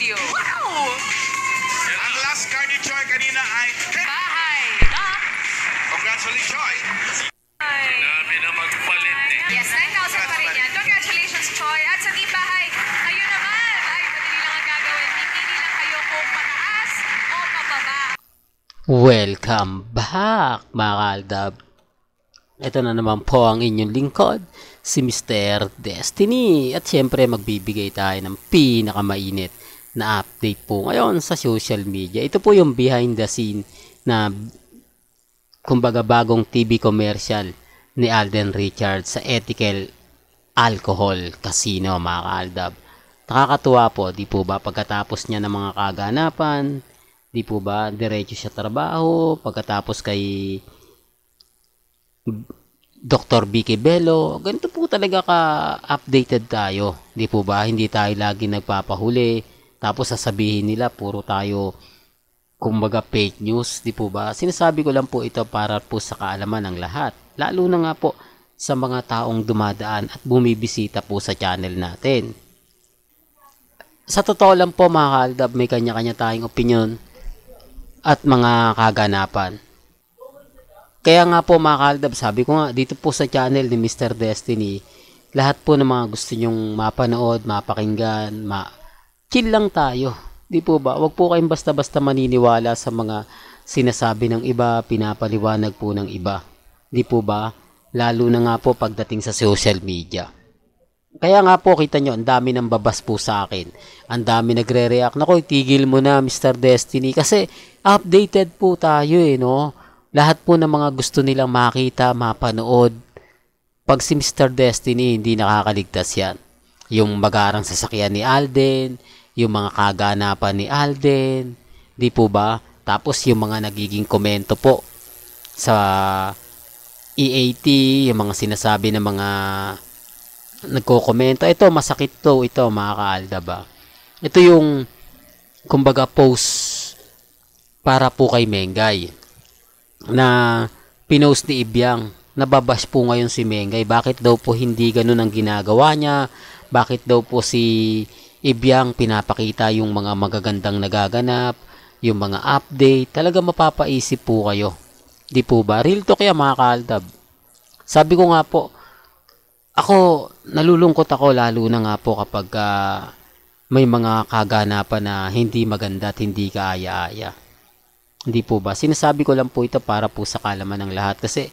you. Wow! Ang last card ni Choi kanina ay Bahay. congratulations, Choi. Sinabi na magpalit eh. Yes, 9,000 pa rin yan. Congratulations, Choi. At sa Team Bahay, kayo naman. Ay, madali lang ang gagawin. Pipili lang kayo kung pataas o pababa. Welcome back mga kaaldab. Ito na naman po ang inyong lingkod, si Mr. Destiny. At syempre magbibigay tayo ng pinakamainit na update po ngayon sa social media. Ito po yung behind the scene na kumbaga bagong TV commercial ni Alden Richards sa Ethical Alcohol Casino mga kaaldab. Nakakatuwa po, di po ba, pagkatapos niya ng mga kaganapan, di po ba, diretso siya trabaho, pagkatapos kay Dr. Vicky Bello, ganito po talaga ka-updated tayo. Di po ba, hindi tayo lagi nagpapahuli, tapos sasabihin nila, puro tayo, kumbaga fake news, di po ba? Sinasabi ko lang po ito para po sa kaalaman ng lahat. Lalo na nga po sa mga taong dumadaan at bumibisita po sa channel natin. Sa totoo lang po mga kaaldab, may kanya-kanya tayong opinion at mga kaganapan. Kaya nga po mga kaaldab, sabi ko nga dito po sa channel ni Mr. Destiny, lahat po ng mga gusto nyong mapanood, mapakinggan, chill lang tayo. Di po ba? Huwag po kayong basta-basta maniniwala sa mga sinasabi ng iba, pinapaliwanag po ng iba. Di po ba? Lalo na nga po pagdating sa social media. Kaya nga po, kita nyo, ang dami ng babas po sa akin. Ang dami nagre-react. Naku, tigil mo na, Mr. Destiny. Kasi updated po tayo no? Lahat po ng mga gusto nilang makita, mapanood. Pag si Mr. Destiny, hindi nakakaligtas yan. Yung magarang sasakyan ni Alden, yung mga kaganapan ni Alden, di po ba? Tapos yung mga nagiging komento po sa EAT, yung mga sinasabi ng mga nagko-komento. Ito, masakit to, ito mga kaalda ba? Ito yung, kumbaga, post para po kay Mengay na pinost ni Ibyang. Nababash po ngayon si Mengay. Bakit daw po hindi ganun ang ginagawa niya? Bakit daw po si Ibyang pinapakita yung mga magagandang nagaganap, yung mga update? Talaga mapapaisip po kayo. Di po ba? Real talk yan mga kaaldab. Sabi ko nga po, ako, nalulungkot ako lalo na nga po kapag may mga kaganapan na hindi maganda at hindi kaaya-aya. Hindi po ba? Sinasabi ko lang po ito para po sa kalaman ng lahat. Kasi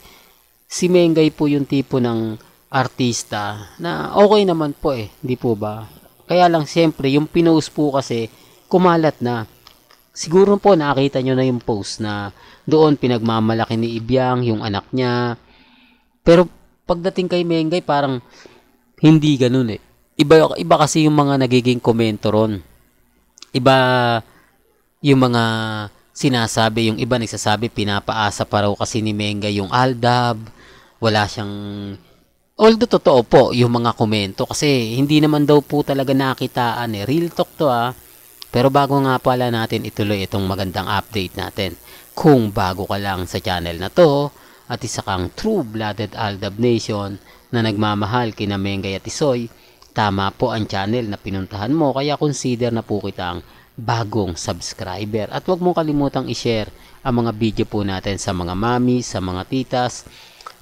si Mengay po yung tipo ng artista na okay naman po Hindi po ba? Kaya lang siyempre, yung pinost po kasi kumalat na. Siguro po nakita nyo na yung post na doon pinagmamalaki ni Ibyang, yung anak niya. Pero pagdating kay Mengay parang hindi ganun Iba kasi yung mga nagiging komento ron. Iba yung mga sinasabi, yung iba nagsasabi pinapaasa pa raw kasi ni Mengay yung Aldab. Wala siyang, although totoo po yung mga komento kasi hindi naman daw po talaga nakitaan Real talk to Pero bago nga pala natin ituloy itong magandang update natin. Kung bago ka lang sa channel na to at isa kang true-blooded Aldab Nation na nagmamahal kina Mengay at Isoy, tama po ang channel na pinuntahan mo kaya consider na po kitang bagong subscriber. At huwag mong kalimutang i-share ang mga video po natin sa mga mami, sa mga titas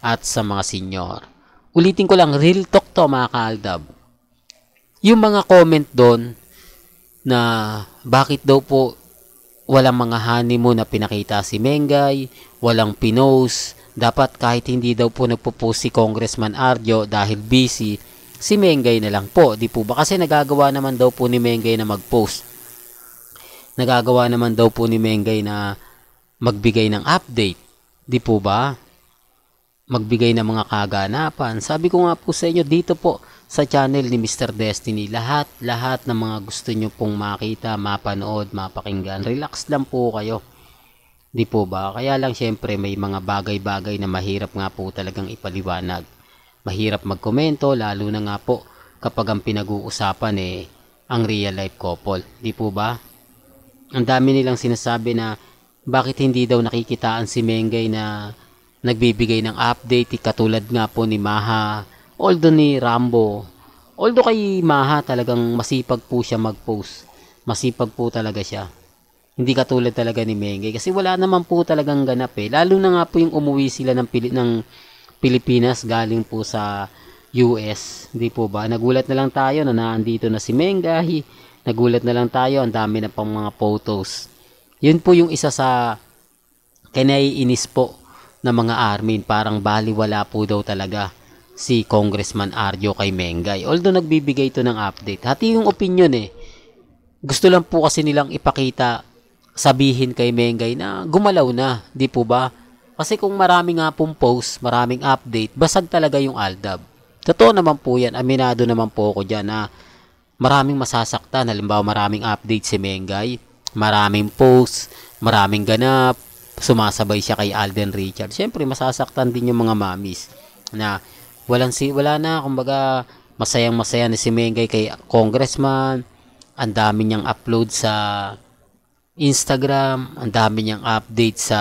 at sa mga senior. Ulitin ko lang, real talk to mga kaaldab. Yung mga comment doon na bakit daw po walang mga honeymoon na pinakita si Mengay, walang pinost, dapat kahit hindi daw po nagpo-post si Congressman Arjo dahil busy, si Mengay na lang po, di po ba? Kasi nagagawa naman daw po ni Mengay na mag-post. Nagagawa naman daw po ni Mengay na magbigay ng update, di po ba? Magbigay ng mga kaganapan. Sabi ko nga po sa inyo dito po sa channel ni Mr. Destiny, lahat ng mga gusto nyo pong makita, mapanood, mapakinggan, relax lang po kayo. Di po ba? Kaya lang syempre may mga bagay-bagay na mahirap nga po talagang ipaliwanag. Mahirap magkomento, lalo na nga po kapag ang pinag-uusapan ang real life couple. Di po ba? Ang dami nilang sinasabi na bakit hindi daw nakikitaan si Mengay na nagbibigay ng update katulad nga po ni Maha, although ni Rambo. Although kay Maha talagang masipag po siya mag-post. Masipag po talaga siya. Hindi katulad talaga ni Mengay kasi wala naman po talagang ganap eh. Lalo na nga po yung umuwi sila ng Pilipinas galing po sa US. Hindi po ba? Nagulat na lang tayo na naandito na si Mengay. Nagulat na lang tayo. Ang dami na pang mga photos. Yun po yung isa sa kinaiinis po ng mga armin. Parang baliwala po daw talaga si Congressman Arjo kay Mengay. Although nagbibigay ito ng update. Hati yung opinion eh. Gusto lang po kasi nilang ipakita, sabihin kay Mengay na gumalaw na, di po ba? Kasi kung maraming nga pong post, maraming update, basag talaga yung Aldab. Totoo naman po yan, aminado naman po ako dyan na maraming masasaktan. Halimbawa maraming update si Mengay, maraming post, maraming ganap, sumasabay siya kay Alden Richards. Siyempre masasaktan din yung mga mamis na wala na, kumbaga masayang-masaya na si Mengay kay Congressman. Ang dami niyang upload sa Instagram, ang dami niyang update sa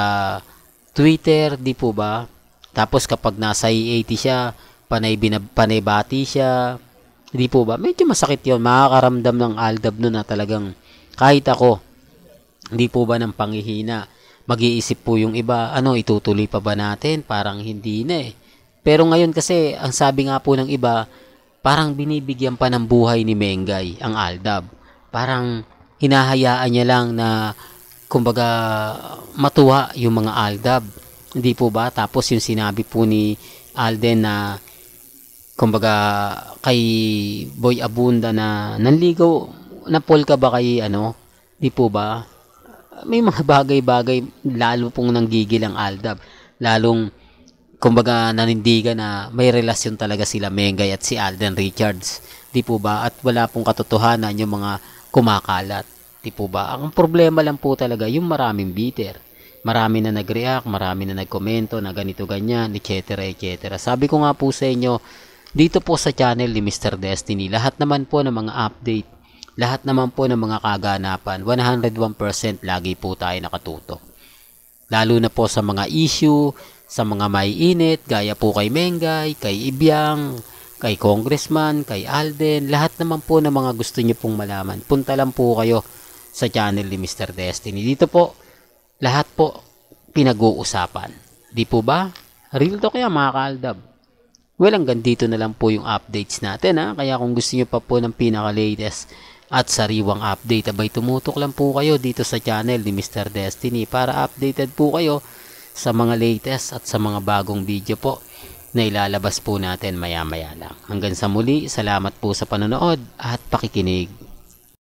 Twitter, di po ba? Tapos kapag nasa EAT siya, panay bati siya, di po ba? Medyo masakit yon, makakaramdam ng Aldab no na talagang kahit ako, di po ba ng panghihina, mag-iisip po yung iba, itutuloy pa ba natin? Parang hindi na eh. Pero ngayon kasi, ang sabi nga po ng iba, parang binibigyan pa ng buhay ni Mengay ang Aldab. Parang hinahayaan niya lang na kumbaga matuwa yung mga Aldab. Hindi po ba? Tapos yung sinabi po ni Alden na kumbaga kay Boy Abunda na nanligaw, napol ka ba kay Di po ba? May mga bagay-bagay lalo pong nanggigil ang Aldab. Lalong kumbaga nanindigan na may relasyon talaga sila Mengay at si Alden Richards. Di po ba? At wala pong katotohanan yung mga kumakalat. Di po ba? Ang problema lang po talaga yung maraming bitter. Marami na nag-react, marami na nagkomento na ganito ganyan, etc. etc. Sabi ko nga po sa inyo, dito po sa channel ni Mr. Destiny, lahat naman po ng mga update, lahat naman po ng mga kaganapan, 101% lagi po tayo nakatutok. Lalo na po sa mga issue, sa mga may init, gaya po kay Mengay, kay Ibiang, kay Congressman, kay Alden, lahat naman po ng mga gusto niyo pong malaman. Punta lang po kayo sa channel ni Mr. Destiny. Dito po, lahat po pinag-uusapan. Di po ba? Real talk yan mga kaaldab. Well, hanggang dito na lang po yung updates natin ha. Kaya kung gusto niyo pa po ng pinaka-latest at sariwang update, abay tumutok lang po kayo dito sa channel ni Mr. Destiny para updated po kayo sa mga latest at sa mga bagong video po na ilalabas po natin maya-maya lang. Hanggang sa muli, salamat po sa panonood at pakikinig.